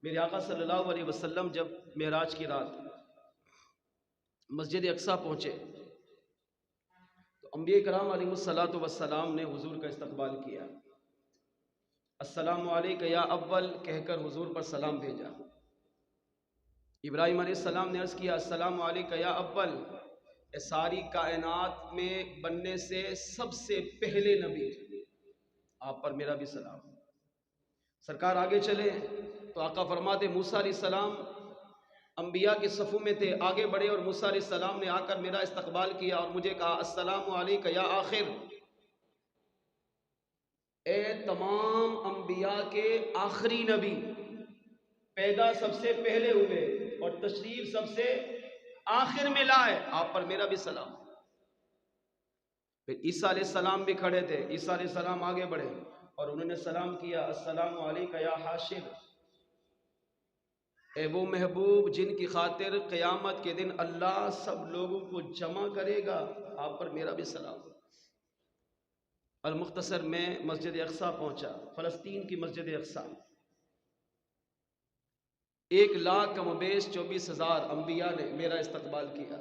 میرے آقا صلی اللہ علیہ وسلم جب معراج کی رات مسجد اقصی پہنچے تو انبیاء کرام علیہ الصلوۃ والسلام نے حضور کا استقبال کیا، السلام علیک یا اول کہہ کر حضور پر سلام بھیجا۔ ابراہیم علیہ السلام نے عرض کیا السلام علیک یا اول، اے ساری کائنات میں بننے سے سب سے پہلے نبی، آپ پر میرا بھی سلام۔ سرکار آگے چلے تو آقا فرماتے موسیٰ علیہ السلام انبیاء کے صفوں میں تھے، آگے بڑھے اور موسیٰ علیہ السلام نے آ کر میرا استقبال کیا اور مجھے کہا السلام علیک یا آخر، اے تمام انبیاء کے آخری نبی، پیدا سب سے پہلے ہوئے اور تشریف سب سے آخر میں لائے، آپ پر میرا بھی سلام۔ پھر عیسیٰ علیہ السلام بھی کھڑے تھے، عیسیٰ علیہ السلام آگے بڑھے اور انہوں نے سلام کیا السلام علیک یا حاشر، اے وہ محبوب جن کی خاطر قیامت کے دن اللہ سب لوگوں کو جمع کرے گا، آپ پر میرا بھی سلام۔ المختصر میں مسجد اقصی پہنچا، فلسطین کی مسجد اقصی، 1,00,000 کم و بیش 24,000 انبیاء نے میرا استقبال کیا،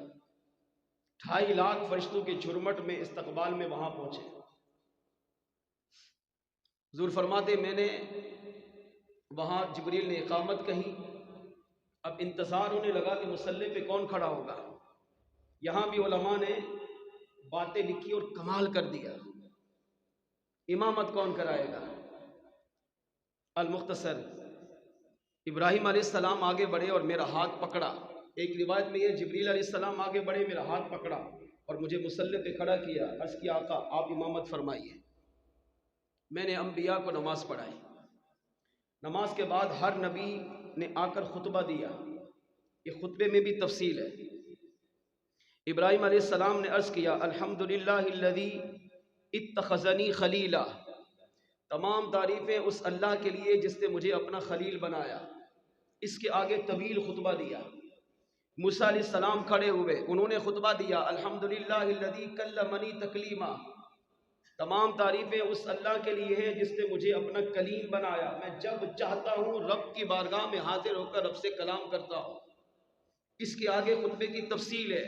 2.5 لاکھ فرشتوں کے جھرمٹ میں استقبال میں وہاں پہنچے۔ حضور فرماتے میں نے وہاں جبریل نے اقامت کہی، اب انتظار ہونے لگا کہ مصلی پہ کون کھڑا ہوگا۔ یہاں بھی علماء نے باتیں لکھی اور کمال کر دیا، امامت کون کرائے گا۔ المختصر ابراہیم علیہ السلام آگے بڑھے اور میرا ہاتھ پکڑا، ایک روایت میں یہ جبریل علیہ السلام آگے بڑھے میرا ہاتھ پکڑا اور مجھے مصلی پہ کھڑا کیا، عرض کیا آقا آپ امامت فرمائیے۔ میں نے انبیاء کو نماز پڑھائی، نماز کے بعد ہر نبی نے آ کر خطبہ دیا، یہ خطبے میں بھی تفصیل ہے۔ ابراہیم علیہ السلام نے عرض کیا الحمدللہ الذی اتخذنی خلیلا، تمام تعریفیں اس اللہ کے لیے جس نے مجھے اپنا خلیل بنایا۔ اس کے آگے طویل خطبہ دیا۔ موسیٰ علیہ السلام کھڑے ہوئے، انہوں نے خطبہ دیا الحمدللہ الذی کلمنی تکلیما، تمام تعریفیں اس اللہ کے لیے ہیں جس نے مجھے اپنا کلیم بنایا، میں جب چاہتا ہوں رب کی بارگاہ میں حاضر ہو کر رب سے کلام کرتا ہوں۔ اس کے آگے خطبے کی تفصیل ہے۔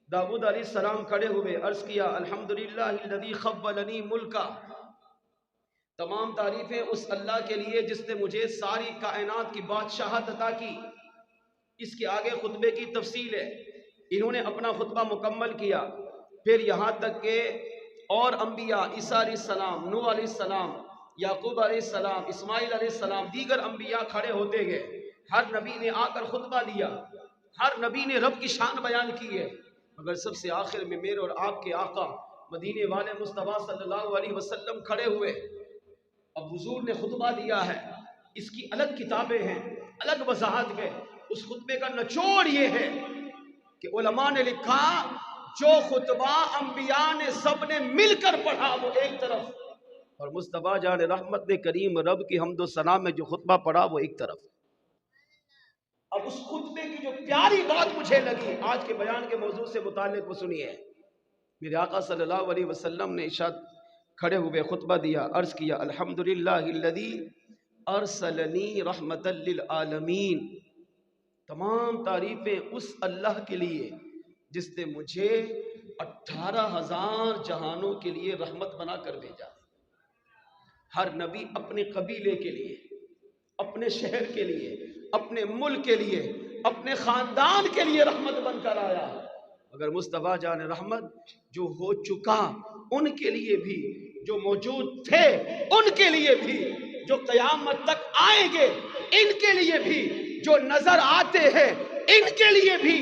داؤد علیہ السلام کھڑے ہوئے، عرض کیا الحمدللہ الذی خولنی ملکا، تمام تعریفیں اس اللہ کے لیے جس نے مجھے ساری کائنات کی بادشاہت عطا کی۔ اس کے آگے خطبے کی تفصیل ہے۔ انہوں نے اپنا خطبہ مکمل کیا، پھر یہاں تک کہ اور انبیاء عیسیٰ علیہ السلام، نوح علیہ السلام، یعقوب علیہ السلام، اسماعیل علیہ السلام، دیگر انبیاء کھڑے ہوتے گئے، ہر نبی نے آ کر خطبہ دیا، ہر نبی نے رب کی شان بیان کی ہے، مگر سب سے آخر میں میرے اور آپ کے آقا مدینے والے مصطفیٰ صلی اللہ علیہ وسلم کھڑے ہوئے۔ اب حضور نے خطبہ دیا ہے، اس کی الگ کتابیں ہیں، الگ وضاحت ہے۔ اس خطبے کا نچوڑ یہ ہے کہ علماء نے لکھا جو خطبہ انبیاء نے سب نے مل کر پڑھا وہ ایک طرف، اور مصطفیٰ جان رحمت نے کریم رب کی حمد و ثنا میں جو خطبہ پڑھا وہ ایک طرف۔ اب اس خطبے کی جو پیاری بات مجھے لگی آج کے بیان کے موضوع سے متعلق وہ سنیے۔ میرے آقا صلی اللہ علیہ وسلم نے ارشاد کھڑے ہوئے خطبہ دیا، عرض کیا الحمدللہ الذی ارسلنی رحمتا للعالمین، تمام تعریفیں اس اللہ کے لیے جس نے مجھے 18,000 جہانوں کے لیے رحمت بنا کر بھیجا۔ ہر نبی اپنے قبیلے کے لیے، اپنے شہر کے لیے، اپنے ملک کے لیے، اپنے خاندان کے لیے رحمت بن کر آیا، مگر مصطفیٰ جان رحمت جو ہو چکا ان کے لیے بھی، جو موجود تھے ان کے لیے بھی، جو قیامت تک آئیں گے ان کے لیے بھی، جو نظر آتے ہیں ان کے لیے بھی،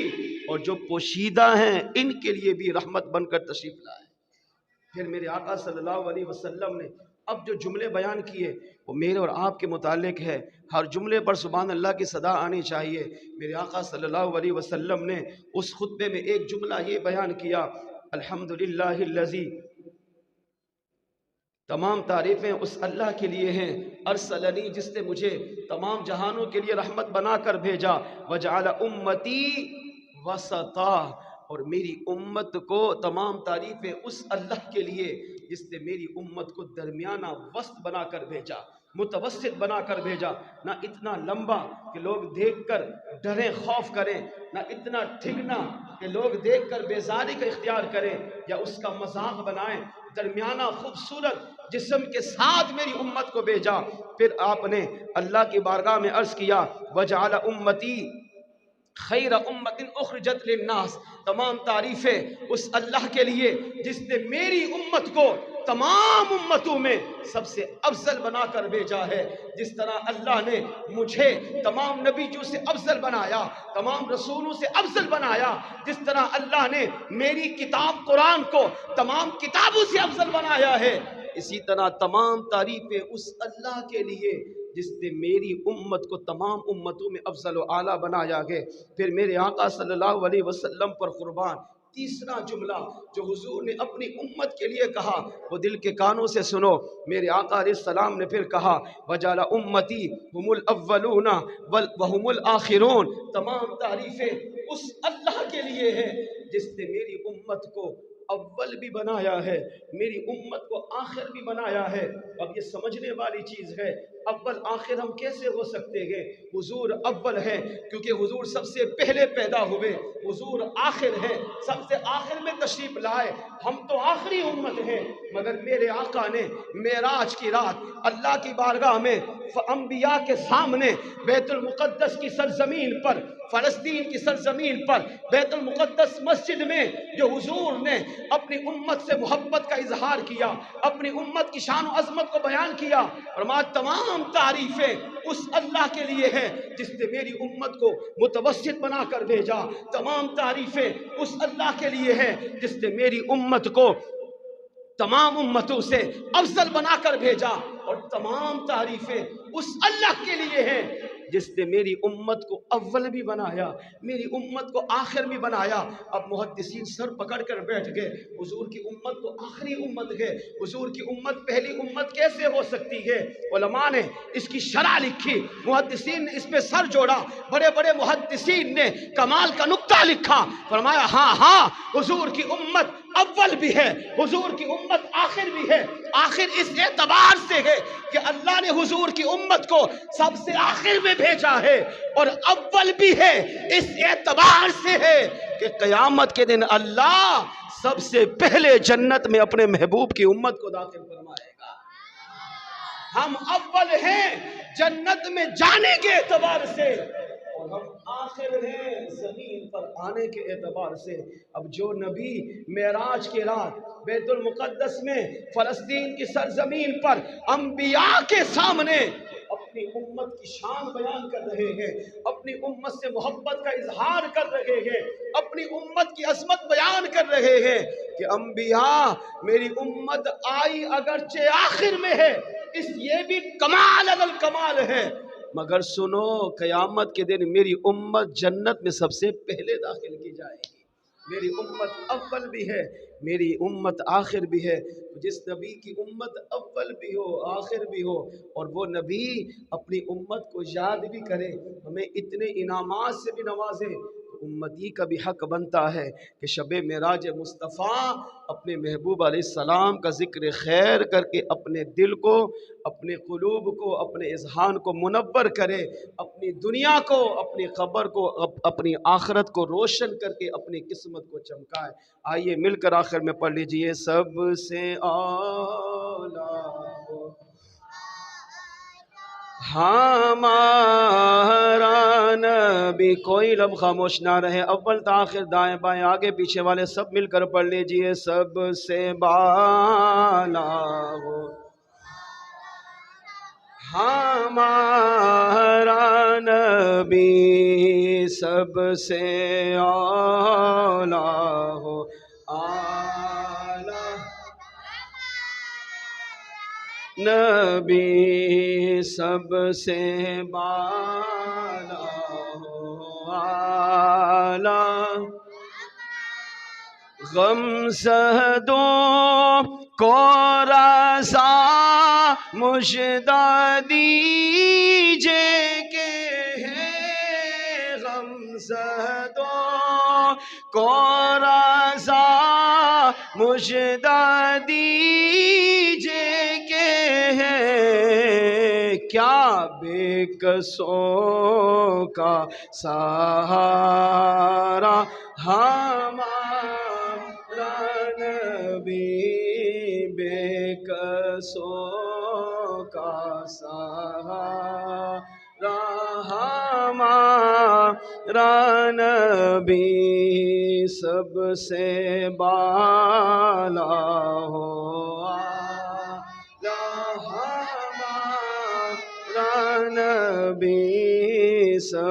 اور جو پوشیدہ ہیں ان کے لیے بھی رحمت بن کر تشریف لائے۔ پھر میرے آقا صلی اللہ علیہ وسلم نے اب جو جملے بیان کیے وہ میرے اور آپ کے متعلق ہے، ہر جملے پر سبحان اللہ کی صدا آنی چاہیے۔ میرے آقا صلی اللہ علیہ وسلم نے اس خطبے میں ایک جملہ یہ بیان کیا الحمدللہ الذی، تمام تعریفیں اس اللہ کے لیے ہیں، ارسلنی جس نے مجھے تمام جہانوں کے لیے رحمت بنا کر بھیجا، وجعل امتی وسطا، اور میری امت کو، تمام تعریفیں اس اللہ کے لیے جس نے میری امت کو درمیانہ وسط بنا کر بھیجا۔ متوسط بنا کر بھیجا، نہ اتنا لمبا کہ لوگ دیکھ کر ڈریں خوف کریں، نہ اتنا ٹھگنا کہ لوگ دیکھ کر بیزاری کا اختیار کریں یا اس کا مذاق بنائیں، درمیانہ خوبصورت جسم کے ساتھ میری امت کو بھیجا۔ پھر آپ نے اللہ کی بارگاہ میں عرض کیا وجعل امتی خیر امت اخرجت للناس، تمام تعریفیں اس اللہ کے لیے جس نے میری امت کو تمام امتوں میں سب سے افضل بنا کر بھیجا ہے۔ جس طرح اللہ نے مجھے تمام نبیوں سے افضل بنایا، تمام رسولوں سے افضل بنایا، جس طرح اللہ نے میری کتاب قرآن کو تمام کتابوں سے افضل بنایا ہے، اسی طرح تمام تعریفیں اس اللہ کے لیے جس نے میری امت کو تمام امتوں میں افضل و اعلیٰ بنایا ہے۔ پھر میرے آقا صلی اللہ علیہ وسلم پر قربان تیسرا جملہ جو حضور نے اپنی امت کے لیے کہا وہ دل کے کانوں سے سنو۔ میرے آقا علیہ السلام نے پھر کہا وجعل امتی هم الاولون وهم الاخرون، تمام تعریفیں اس اللہ کے لیے ہیں جس نے میری امت کو اول بھی بنایا ہے، میری امت کو آخر بھی بنایا ہے۔ اب یہ سمجھنے والی چیز ہے اول آخر ہم کیسے ہو سکتے ہیں؟ حضور اول ہے کیونکہ حضور سب سے پہلے پیدا ہوئے، حضور آخر ہے سب سے آخر میں تشریف لائے، ہم تو آخری امت ہیں۔ مگر میرے آقا نے معراج کی رات اللہ کی بارگاہ میں انبیاء کے سامنے بیت المقدس کی سرزمین پر، فلسطین کی سرزمین پر بیت المقدس مسجد میں جو حضور نے اپنی امت سے محبت کا اظہار کیا، اپنی امت کی شان و عظمت کو بیان کیا، اور تمام تعریفیں اس اللہ کے لیے ہیں جس نے میری امت کو متوسط بنا کر بھیجا، تمام تعریفیں اس اللہ کے لیے ہیں جس نے میری امت کو تمام امتوں سے افضل بنا کر بھیجا، اور تمام تعریفیں اس اللہ کے لیے ہیں جس نے میری امت کو اول بھی بنایا، میری امت کو آخر بھی بنایا۔ اب محدثین سر پکڑ کر بیٹھ گئے، حضور کی امت تو آخری امت ہے، حضور کی امت پہلی امت کیسے ہو سکتی ہے؟ علماء نے اس کی شرح لکھی، محدثین نے اس پہ سر جوڑا، بڑے بڑے محدثین نے کمال کا نقطہ لکھا، فرمایا ہاں حضور کی امت اول بھی ہے، حضور کی امت آخر بھی ہے۔ آخر اس اعتبار سے ہے کہ اللہ نے حضور کی امت کو سب سے آخر میں بھیجا ہے، اور اول بھی ہے اس اعتبار سے ہے کہ قیامت کے دن اللہ سب سے پہلے جنت میں اپنے محبوب کی امت کو داخل فرمائے گا۔ ہم اول ہیں جنت میں جانے کے اعتبار سے، اور ہم آخر ہیں زمین پر آنے کے اعتبار سے۔ اب جو نبی معراج کی رات بیت المقدس میں فلسطین کی سرزمین پر انبیاء کے سامنے اپنی امت کی شان بیان کر رہے ہیں، اپنی امت سے محبت کا اظہار کر رہے ہیں، اپنی امت کی عظمت بیان کر رہے ہیں کہ انبیاء میری امت آئی اگرچہ آخر میں ہے، اس یہ بھی کمال اگر کمال ہے، مگر سنو قیامت کے دن میری امت جنت میں سب سے پہلے داخل کی جائے گی۔ میری امت اول بھی ہے، میری امت آخر بھی ہے۔ جس نبی کی امت اول بھی ہو آخر بھی ہو، اور وہ نبی اپنی امت کو یاد بھی کرے، ہمیں اتنے انعامات سے بھی نوازے، امتی کا بھی حق بنتا ہے کہ شب معراج مصطفیٰ اپنے محبوب علیہ السلام کا ذکر خیر کر کے اپنے دل کو، اپنے قلوب کو، اپنے اذہان کو منور کرے، اپنی دنیا کو، اپنی قبر کو، اپنی آخرت کو روشن کر کے اپنی قسمت کو چمکائے۔ آئیے مل کر آخر میں پڑھ لیجئے سب سے اعلیٰ ہمارا نبی، کوئی لب خاموش نہ رہے، اول تا آخر دائیں بائیں آگے پیچھے والے سب مل کر پڑھ لیجئے سب سے بالا ہو ہمارا نبی، سب سے اعلیٰ ہو اعلیٰ نبی، سب سے بالا ہو اعلیٰ، غم زدوں کو رضا مژدہ دیجئے کہ ہے، غم زدوں کو رضا مژدہ دیجئے کہ ہے، کیا بے کسوں کا سہارا ہمارا نبی، بے کسوں کا سہارا ہمارا نبی، سب سے بالا ہو ہمارا نبی، سب